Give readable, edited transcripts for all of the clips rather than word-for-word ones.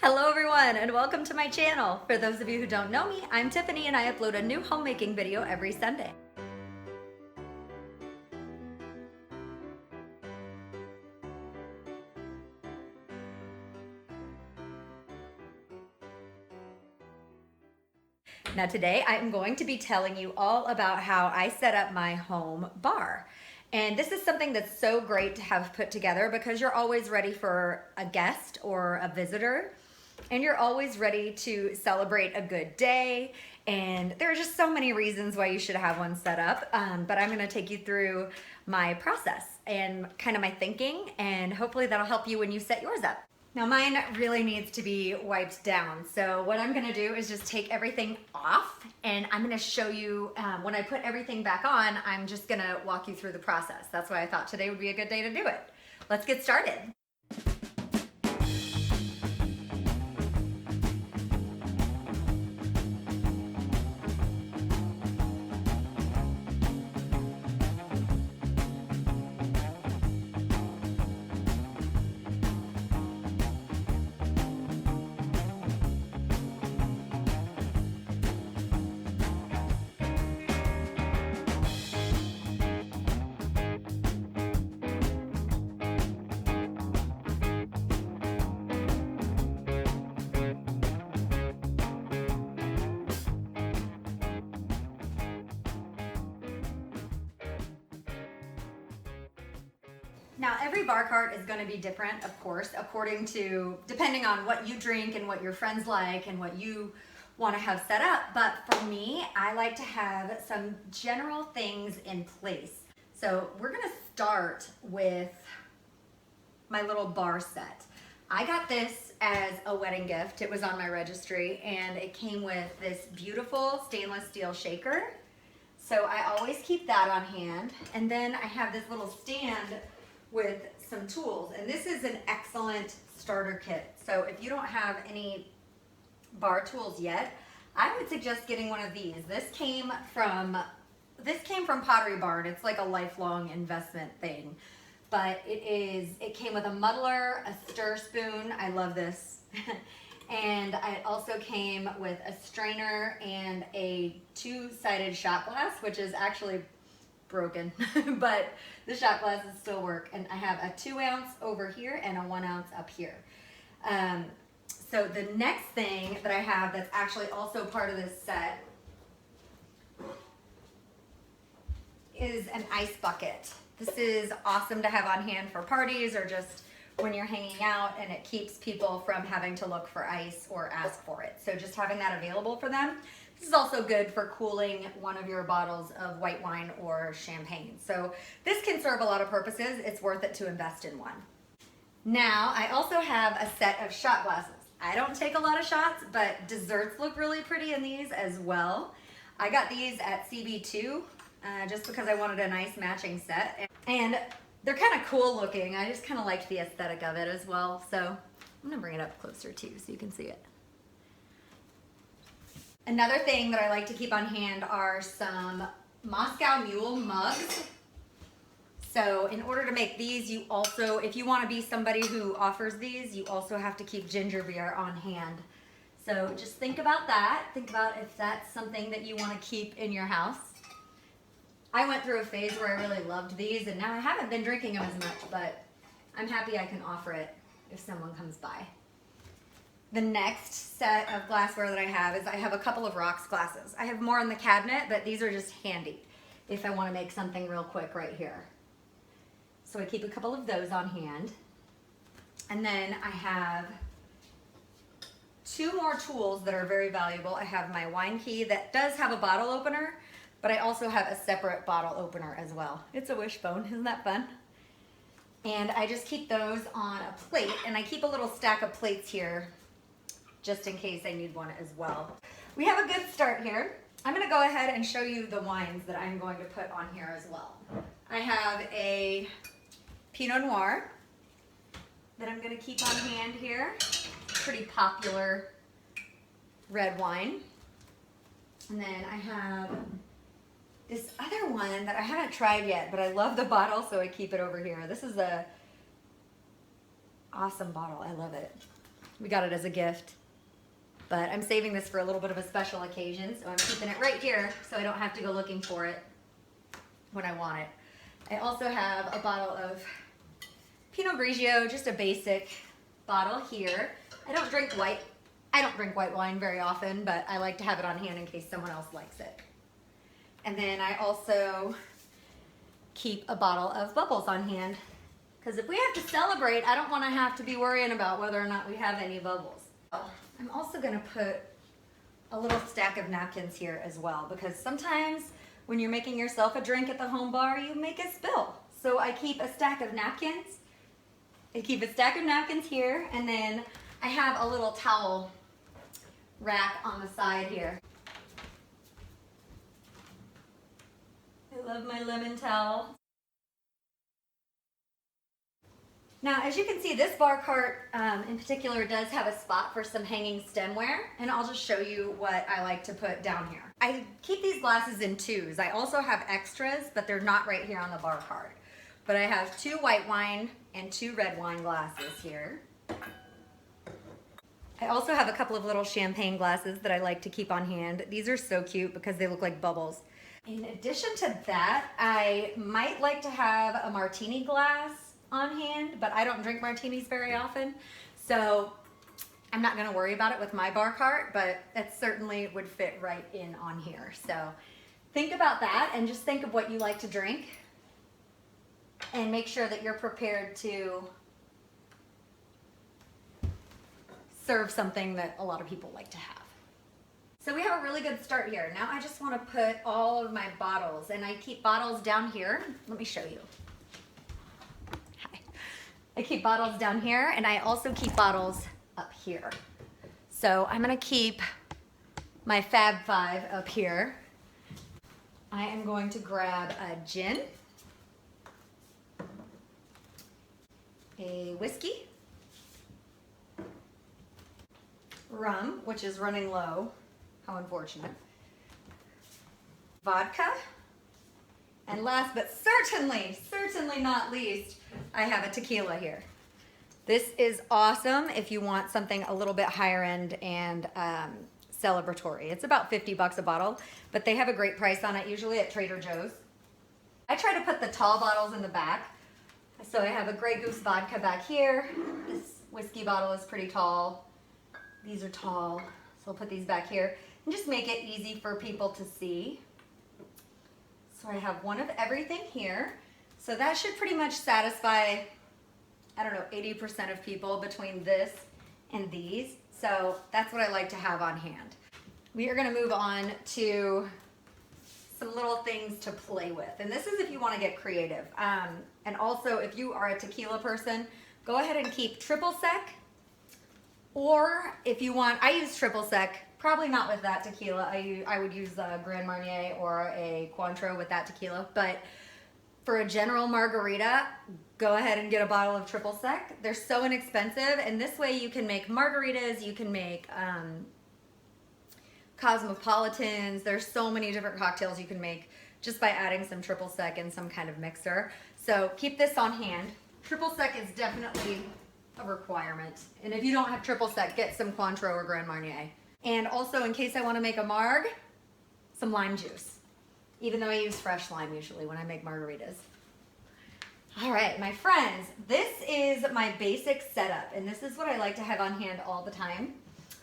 Hello everyone and welcome to my channel. For those of you who don't know me, I'm Tiffany and I upload a new homemaking video every Sunday. Now today I'm going to be telling you all about how I set up my home bar. And this is something that's so great to have put together because you're always ready for a guest or a visitor. And you're always ready to celebrate a good day. And there are just so many reasons why you should have one set up. But I'm gonna take you through my process and kind of my thinking, and hopefully that'll help you when you set yours up. Now mine really needs to be wiped down. So what I'm gonna do is just take everything off, and I'm gonna show you when I put everything back on, I'm just gonna walk you through the process. That's why I thought today would be a good day to do it. Let's get started. Now every bar cart is going to be different, of course, depending on what you drink and what your friends like and what you want to have set up. But for me, I like to have some general things in place. So we're going to start with my little bar set. I got this as a wedding gift. It was on my registry and it came with this beautiful stainless steel shaker. So I always keep that on hand. And then I have this little stand with some tools, and this is an excellent starter kit. So if you don't have any bar tools yet, I would suggest getting one of these. This came from Pottery Barn. It's like a lifelong investment thing, but it came with a muddler, a stir spoon. I love this. And it also came with a strainer and a two-sided shot glass, which is actually broken, but the shot glasses still work. And I have a 2 ounce over here and a 1 ounce up here. So the next thing that I have that's actually also part of this set is an ice bucket. This is awesome to have on hand for parties or just when you're hanging out, and it keeps people from having to look for ice or ask for it. So just having that available for them. This is also good for cooling one of your bottles of white wine or champagne. So this can serve a lot of purposes. It's worth it to invest in one. Now, I also have a set of shot glasses. I don't take a lot of shots, but desserts look really pretty in these as well. I got these at CB2 just because I wanted a nice matching set. And they're kind of cool looking. I just kind of liked the aesthetic of it as well. So I'm gonna bring it up closer too so you can see it. Another thing that I like to keep on hand are some Moscow Mule mugs. So in order to make these, you also, if you want to be somebody who offers these, you also have to keep ginger beer on hand. So just think about that. Think about if that's something that you want to keep in your house. I went through a phase where I really loved these, and now I haven't been drinking them as much, but I'm happy I can offer it if someone comes by. The next set of glassware that I have is I have a couple of rocks glasses. I have more in the cabinet, but these are just handy if I want to make something real quick right here. So I keep a couple of those on hand. And then I have 2 more tools that are very valuable. I have my wine key that does have a bottle opener, but I also have a separate bottle opener as well. It's a wishbone, isn't that fun? And I just keep those on a plate, and I keep a little stack of plates here just in case I need one as well. We have a good start here. I'm gonna go ahead and show you the wines that I'm going to put on here as well. I have a Pinot Noir that I'm gonna keep on hand here. Pretty popular red wine. And then I have this other one that I haven't tried yet, but I love the bottle, so I keep it over here. This is a awesome bottle, I love it. We got it as a gift. But I'm saving this for a little bit of a special occasion, so I'm keeping it right here so I don't have to go looking for it when I want it. I also have a bottle of Pinot Grigio, just a basic bottle here. I don't drink white wine very often, but I like to have it on hand in case someone else likes it. And then I also keep a bottle of bubbles on hand, because if we have to celebrate, I don't want to have to be worrying about whether or not we have any bubbles. I'm also going to put a little stack of napkins here as well, because sometimes when you're making yourself a drink at the home bar, you make a spill. So I keep a stack of napkins. Here, and then I have a little towel rack on the side here. I love my lemon towel. Now, as you can see, this bar cart in particular does have a spot for some hanging stemware, and I'll just show you what I like to put down here. I keep these glasses in twos. I also have extras, but they're not right here on the bar cart. But I have 2 white wine and 2 red wine glasses here. I also have a couple of little champagne glasses that I like to keep on hand. These are so cute because they look like bubbles. In addition to that, I might like to have a martini glass on hand, but I don't drink martinis very often, so I'm not gonna worry about it with my bar cart, but that certainly would fit right in on here. So think about that and just think of what you like to drink and make sure that you're prepared to serve something that a lot of people like to have. So we have a really good start here. Now I just want to put all of my bottles, and I keep bottles down here. Let me show you. I keep bottles down here, and I also keep bottles up here. So I'm gonna keep my Fab 5 up here. I am going to grab a gin, a whiskey, rum, which is running low, how unfortunate, vodka, and last but certainly not least, I have a tequila here. This is awesome if you want something a little bit higher end and celebratory. It's about 50 bucks a bottle, but they have a great price on it, usually at Trader Joe's. I try to put the tall bottles in the back. So I have a Grey Goose vodka back here. This whiskey bottle is pretty tall. These are tall, so I'll put these back here and just make it easy for people to see. So I have one of everything here. So that should pretty much satisfy, I don't know, 80% of people between this and these. So that's what I like to have on hand. We are gonna move on to some little things to play with. And this is if you wanna get creative. And also if you are a tequila person, go ahead and keep triple sec. Or if you want, I use triple sec, probably not with that tequila. I would use a Grand Marnier or a Cointreau with that tequila. But for a general margarita, go ahead and get a bottle of triple sec. They're so inexpensive, and this way you can make margaritas, you can make cosmopolitans. There's so many different cocktails you can make just by adding some triple sec in some kind of mixer. So keep this on hand. Triple sec is definitely a requirement. And if you don't have triple sec, get some Cointreau or Grand Marnier. And also, in case I want to make a marg, some lime juice. Even though I use fresh lime usually when I make margaritas. All right, my friends, this is my basic setup, and this is what I like to have on hand all the time.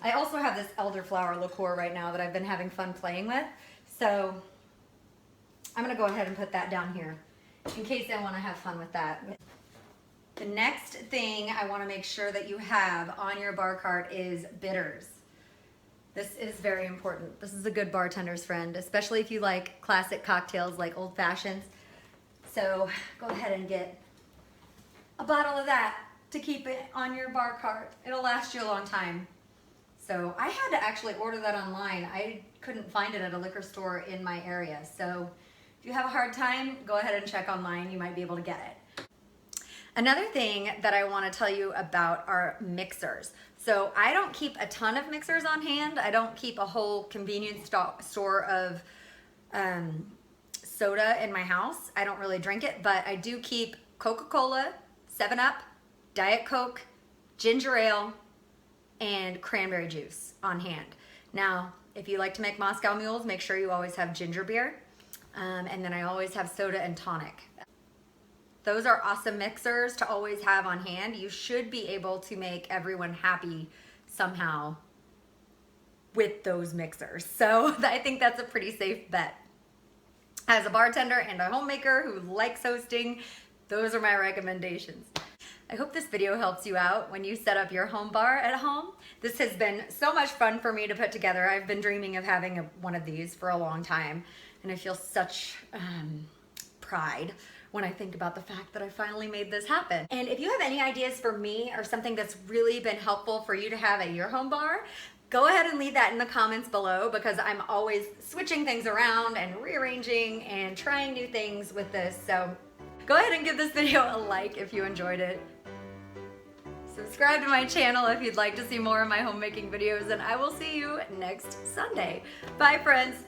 I also have this elderflower liqueur right now that I've been having fun playing with. So I'm gonna go ahead and put that down here in case I want to have fun with that. The next thing I want to make sure that you have on your bar cart is bitters. This is very important. This is a good bartender's friend, especially if you like classic cocktails like old fashions. So go ahead and get a bottle of that to keep it on your bar cart. It'll last you a long time. So I had to actually order that online. I couldn't find it at a liquor store in my area. So if you have a hard time, go ahead and check online. You might be able to get it. Another thing that I want to tell you about are mixers. So I don't keep a ton of mixers on hand. I don't keep a whole convenience store of soda in my house. I don't really drink it, but I do keep Coca-Cola, 7-Up, Diet Coke, ginger ale, and cranberry juice on hand. Now, if you like to make Moscow mules, make sure you always have ginger beer. And then I always have soda and tonic. Those are awesome mixers to always have on hand. You should be able to make everyone happy somehow with those mixers. So I think that's a pretty safe bet. As a bartender and a homemaker who likes hosting, those are my recommendations. I hope this video helps you out when you set up your home bar at home. This has been so much fun for me to put together. I've been dreaming of having one of these for a long time, and I feel such pride when I think about the fact that I finally made this happen. And if you have any ideas for me or something that's really been helpful for you to have at your home bar, go ahead and leave that in the comments below, because I'm always switching things around and rearranging and trying new things with this. So go ahead and give this video a like if you enjoyed it. Subscribe to my channel if you'd like to see more of my homemaking videos, and I will see you next Sunday. Bye, friends.